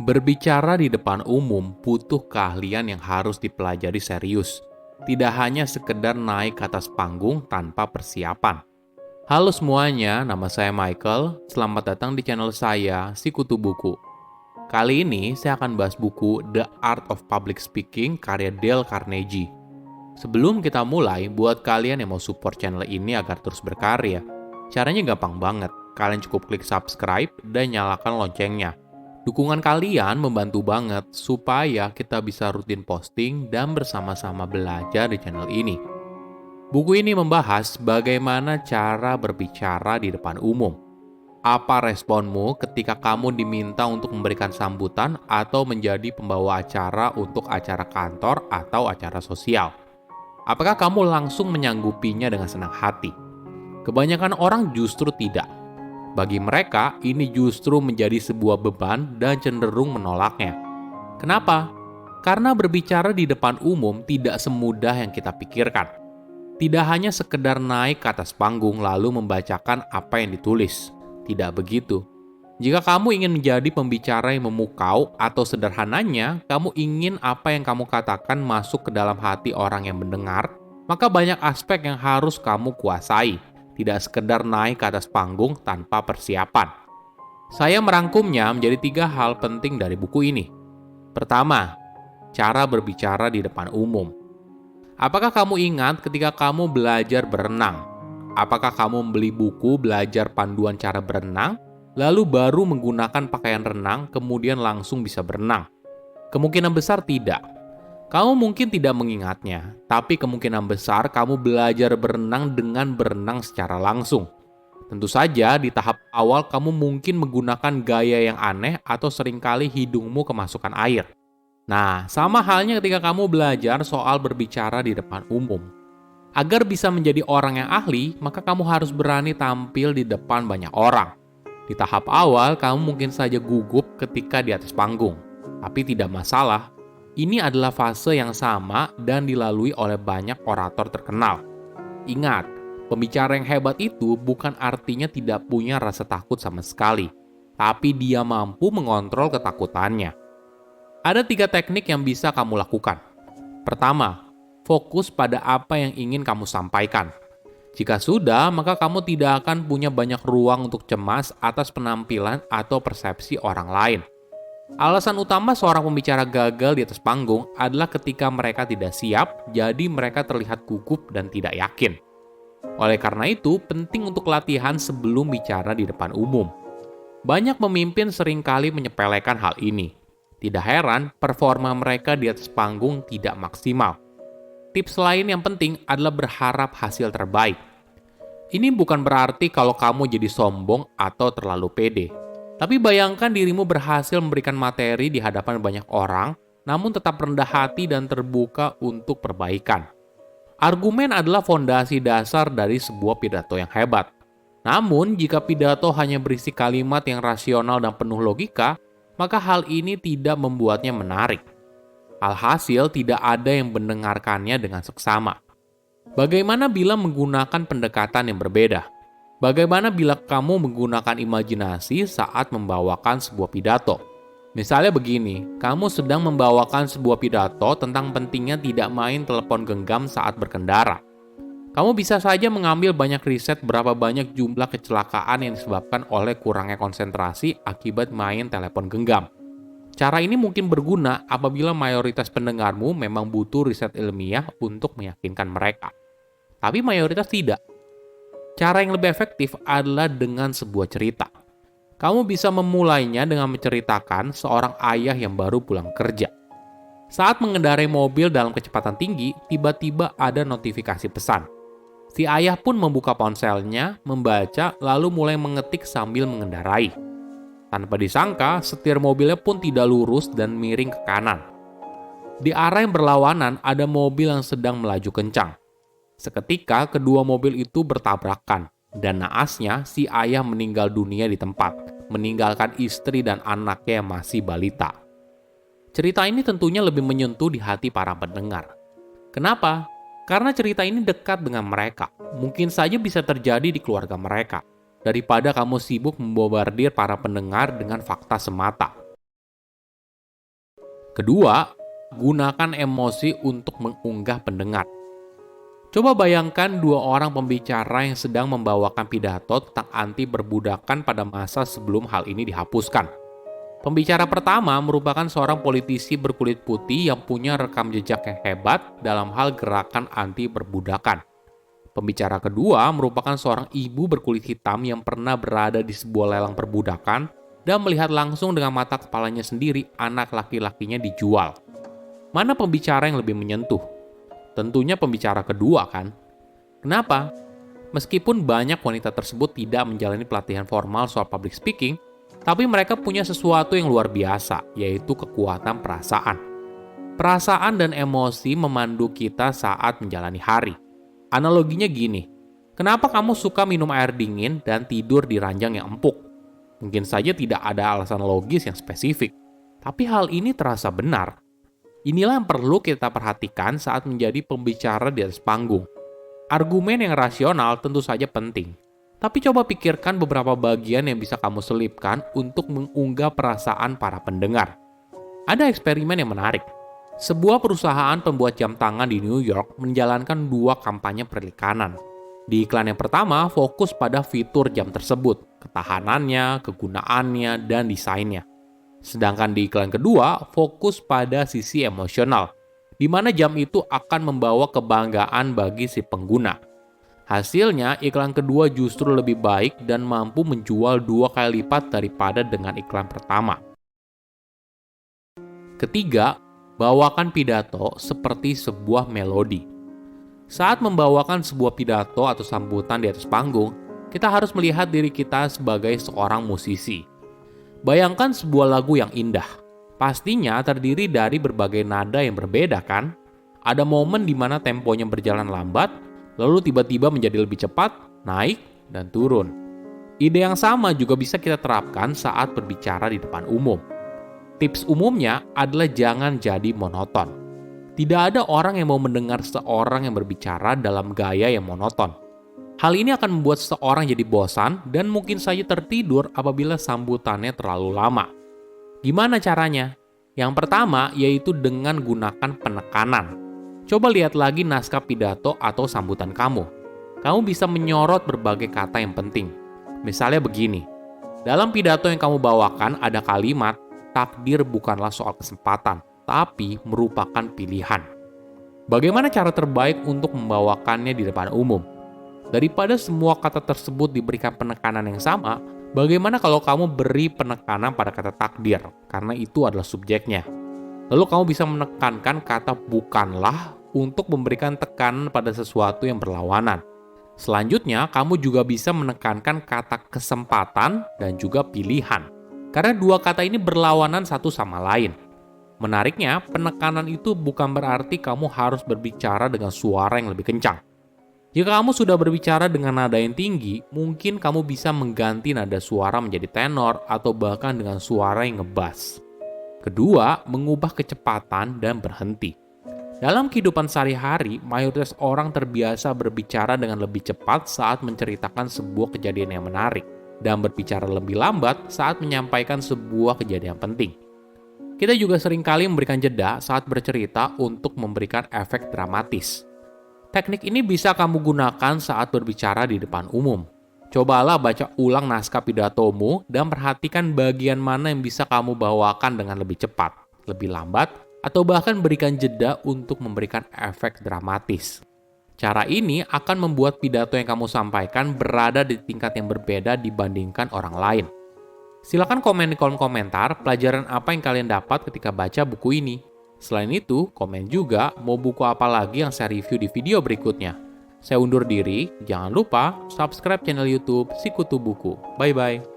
Berbicara di depan umum butuh keahlian yang harus dipelajari serius. Tidak hanya sekedar naik ke atas panggung tanpa persiapan. Halo semuanya, nama saya Michael. Selamat datang di channel saya, Sikutu Buku. Kali ini saya akan bahas buku The Art of Public Speaking karya Dale Carnegie. Sebelum kita mulai, buat kalian yang mau support channel ini agar terus berkarya, caranya gampang banget. Kalian cukup klik subscribe dan nyalakan loncengnya. Dukungan kalian membantu banget supaya kita bisa rutin posting dan bersama-sama belajar di channel ini. Buku ini membahas bagaimana cara berbicara di depan umum. Apa responmu ketika kamu diminta untuk memberikan sambutan atau menjadi pembawa acara untuk acara kantor atau acara sosial? Apakah kamu langsung menyanggupinya dengan senang hati? Kebanyakan orang justru tidak. Bagi mereka, ini justru menjadi sebuah beban dan cenderung menolaknya. Kenapa? Karena berbicara di depan umum tidak semudah yang kita pikirkan. Tidak hanya sekedar naik ke atas panggung lalu membacakan apa yang ditulis. Tidak begitu. Jika kamu ingin menjadi pembicara yang memukau atau sederhananya, kamu ingin apa yang kamu katakan masuk ke dalam hati orang yang mendengar, maka banyak aspek yang harus kamu kuasai. Tidak sekedar naik ke atas panggung tanpa persiapan. Saya merangkumnya menjadi 3 hal penting dari buku ini. Pertama, cara berbicara di depan umum. Apakah kamu ingat ketika kamu belajar berenang? Apakah kamu membeli buku belajar panduan cara berenang, lalu baru menggunakan pakaian renang kemudian langsung bisa berenang? Kemungkinan besar tidak. Kamu mungkin tidak mengingatnya, tapi kemungkinan besar kamu belajar berenang dengan berenang secara langsung. Tentu saja di tahap awal kamu mungkin menggunakan gaya yang aneh atau seringkali hidungmu kemasukan air. Nah, sama halnya ketika kamu belajar soal berbicara di depan umum. Agar bisa menjadi orang yang ahli, maka kamu harus berani tampil di depan banyak orang. Di tahap awal, kamu mungkin saja gugup ketika di atas panggung. Tapi tidak masalah. Ini adalah fase yang sama dan dilalui oleh banyak orator terkenal. Ingat, pembicara yang hebat itu bukan artinya tidak punya rasa takut sama sekali, tapi dia mampu mengontrol ketakutannya. Ada 3 teknik yang bisa kamu lakukan. Pertama, fokus pada apa yang ingin kamu sampaikan. Jika sudah, maka kamu tidak akan punya banyak ruang untuk cemas atas penampilan atau persepsi orang lain. Alasan utama seorang pembicara gagal di atas panggung adalah ketika mereka tidak siap, jadi mereka terlihat gugup dan tidak yakin. Oleh karena itu, penting untuk latihan sebelum bicara di depan umum. Banyak pemimpin seringkali menyepelekan hal ini. Tidak heran, performa mereka di atas panggung tidak maksimal. Tips lain yang penting adalah berharap hasil terbaik. Ini bukan berarti kalau kamu jadi sombong atau terlalu pede. Tapi bayangkan dirimu berhasil memberikan materi di hadapan banyak orang, namun tetap rendah hati dan terbuka untuk perbaikan. Argumen adalah fondasi dasar dari sebuah pidato yang hebat. Namun, jika pidato hanya berisi kalimat yang rasional dan penuh logika, maka hal ini tidak membuatnya menarik. Alhasil, tidak ada yang mendengarkannya dengan seksama. Bagaimana bila menggunakan pendekatan yang berbeda? Bagaimana bila kamu menggunakan imajinasi saat membawakan sebuah pidato? Misalnya begini, kamu sedang membawakan sebuah pidato tentang pentingnya tidak main telepon genggam saat berkendara. Kamu bisa saja mengambil banyak riset berapa banyak jumlah kecelakaan yang disebabkan oleh kurangnya konsentrasi akibat main telepon genggam. Cara ini mungkin berguna apabila mayoritas pendengarmu memang butuh riset ilmiah untuk meyakinkan mereka. Tapi mayoritas tidak. Cara yang lebih efektif adalah dengan sebuah cerita. Kamu bisa memulainya dengan menceritakan seorang ayah yang baru pulang kerja. Saat mengendarai mobil dalam kecepatan tinggi, tiba-tiba ada notifikasi pesan. Si ayah pun membuka ponselnya, membaca, lalu mulai mengetik sambil mengendarai. Tanpa disangka, setir mobilnya pun tidak lurus dan miring ke kanan. Di arah yang berlawanan ada mobil yang sedang melaju kencang. Seketika kedua mobil itu bertabrakan, dan naasnya si ayah meninggal dunia di tempat, meninggalkan istri dan anaknya yang masih balita. Cerita ini tentunya lebih menyentuh di hati para pendengar. Kenapa? Karena cerita ini dekat dengan mereka. Mungkin saja bisa terjadi di keluarga mereka. daripada kamu sibuk membobardir para pendengar dengan fakta semata. Kedua, gunakan emosi untuk mengunggah pendengar. Coba bayangkan dua orang pembicara yang sedang membawakan pidato tentang anti perbudakan pada masa sebelum hal ini dihapuskan. Pembicara pertama merupakan seorang politisi berkulit putih yang punya rekam jejak yang hebat dalam hal gerakan anti perbudakan. Pembicara kedua merupakan seorang ibu berkulit hitam yang pernah berada di sebuah lelang perbudakan dan melihat langsung dengan mata kepalanya sendiri anak laki-lakinya dijual. Mana pembicara yang lebih menyentuh? Tentunya pembicara kedua kan? Kenapa? Meskipun banyak wanita tersebut tidak menjalani pelatihan formal soal public speaking, tapi mereka punya sesuatu yang luar biasa, yaitu kekuatan perasaan. Perasaan dan emosi memandu kita saat menjalani hari. Analoginya gini, kenapa kamu suka minum air dingin dan tidur di ranjang yang empuk? Mungkin saja tidak ada alasan logis yang spesifik, tapi hal ini terasa benar. Inilah yang perlu kita perhatikan saat menjadi pembicara di atas panggung. Argumen yang rasional tentu saja penting, tapi coba pikirkan beberapa bagian yang bisa kamu selipkan untuk mengunggah perasaan para pendengar. Ada eksperimen yang menarik. Sebuah perusahaan pembuat jam tangan di New York menjalankan 2 kampanye perikanan. Di iklan yang pertama fokus pada fitur jam tersebut, ketahanannya, kegunaannya, dan desainnya. Sedangkan di iklan kedua fokus pada sisi emosional, di mana jam itu akan membawa kebanggaan bagi si pengguna. Hasilnya, iklan kedua justru lebih baik dan mampu menjual 2 kali lipat daripada dengan iklan pertama. Ketiga, bawakan pidato seperti sebuah melodi. Saat membawakan sebuah pidato atau sambutan di atas panggung, kita harus melihat diri kita sebagai seorang musisi. Bayangkan sebuah lagu yang indah. Pastinya terdiri dari berbagai nada yang berbeda kan? Ada momen di mana temponya berjalan lambat, lalu tiba-tiba menjadi lebih cepat, naik, dan turun. Ide yang sama juga bisa kita terapkan saat berbicara di depan umum. Tips umumnya adalah jangan jadi monoton. Tidak ada orang yang mau mendengar seorang yang berbicara dalam gaya yang monoton. Hal ini akan membuat seseorang jadi bosan dan mungkin saja tertidur apabila sambutannya terlalu lama. Gimana caranya? Yang pertama yaitu dengan gunakan penekanan. Coba lihat lagi naskah pidato atau sambutan kamu. Kamu bisa menyorot berbagai kata yang penting. Misalnya begini, dalam pidato yang kamu bawakan ada kalimat, takdir bukanlah soal kesempatan, tapi merupakan pilihan. Bagaimana cara terbaik untuk membawakannya di depan umum? Daripada semua kata tersebut diberikan penekanan yang sama, bagaimana kalau kamu beri penekanan pada kata takdir, karena itu adalah subjeknya. Lalu kamu bisa menekankan kata bukanlah untuk memberikan tekanan pada sesuatu yang berlawanan. Selanjutnya, kamu juga bisa menekankan kata kesempatan dan juga pilihan, karena 2 kata ini berlawanan satu sama lain. Menariknya, penekanan itu bukan berarti kamu harus berbicara dengan suara yang lebih kencang. Jika kamu sudah berbicara dengan nada yang tinggi, mungkin kamu bisa mengganti nada suara menjadi tenor atau bahkan dengan suara yang ngebass. Kedua, mengubah kecepatan dan berhenti. Dalam kehidupan sehari-hari, mayoritas orang terbiasa berbicara dengan lebih cepat saat menceritakan sebuah kejadian yang menarik, dan berbicara lebih lambat saat menyampaikan sebuah kejadian penting. Kita juga seringkali memberikan jeda saat bercerita untuk memberikan efek dramatis. Teknik ini bisa kamu gunakan saat berbicara di depan umum. Cobalah baca ulang naskah pidatomu dan perhatikan bagian mana yang bisa kamu bawakan dengan lebih cepat, lebih lambat, atau bahkan berikan jeda untuk memberikan efek dramatis. Cara ini akan membuat pidato yang kamu sampaikan berada di tingkat yang berbeda dibandingkan orang lain. Silakan komen di kolom komentar pelajaran apa yang kalian dapat ketika baca buku ini. Selain itu, komen juga mau buku apa lagi yang saya review di video berikutnya. Saya undur diri, jangan lupa subscribe channel YouTube Sikutu Buku. Bye-bye.